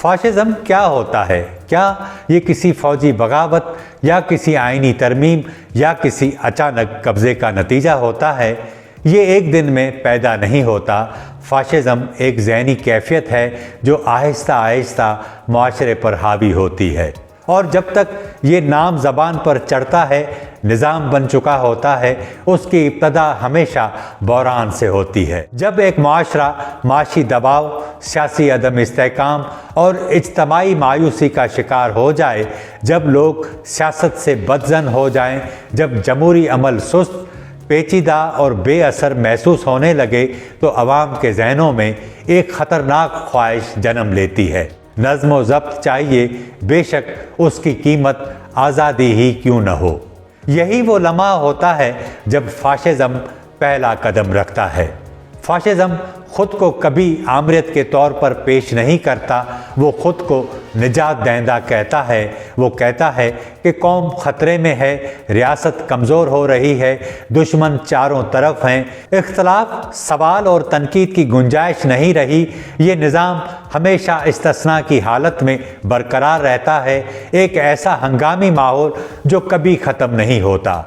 Fascism کیا ہوتا ہے؟ کیا یہ کسی فوجی بغاوت یا کسی آئینی ترمیم یا کسی اچانک قبضے کا نتیجہ ہوتا ہے؟ یہ ایک دن میں پیدا نہیں ہوتا۔ فاشزم ایک ذہنی کیفیت ہے جو آہستہ آہستہ معاشرے پر حاوی ہوتی ہے، اور جب تک یہ نام زبان پر چڑھتا ہے، نظام بن چکا ہوتا ہے، اس کی ابتدا ہمیشہ بحران سے ہوتی ہے۔ جب ایک معاشرہ معاشی دباؤ، سیاسی عدم استحکام اور اجتماعی مایوسی کا شکار ہو جائے، جب لوگ سیاست سے بدظن ہو جائیں، جب جمہوری عمل سست، پیچیدہ اور بے اثر محسوس ہونے لگے، تو عوام کے ذہنوں میں ایک خطرناک خواہش جنم لیتی ہے۔ نظم و ضبط چاہیے، بے شک اس کی قیمت آزادی ہی کیوں نہ ہو۔ یہی وہ لمحہ ہوتا ہے جب فاشزم پہلا قدم رکھتا ہے۔ فاشزم خود کو کبھی آمریت کے طور پر پیش نہیں کرتا، وہ خود کو نجات دہندہ کہتا ہے۔ وہ کہتا ہے کہ قوم خطرے میں ہے، ریاست کمزور ہو رہی ہے، دشمن چاروں طرف ہیں، اختلاف، سوال اور تنقید کی گنجائش نہیں رہی، یہ نظام ہمیشہ استثناء کی حالت میں برقرار رہتا ہے، ایک ایسا ہنگامی ماحول جو کبھی ختم نہیں ہوتا۔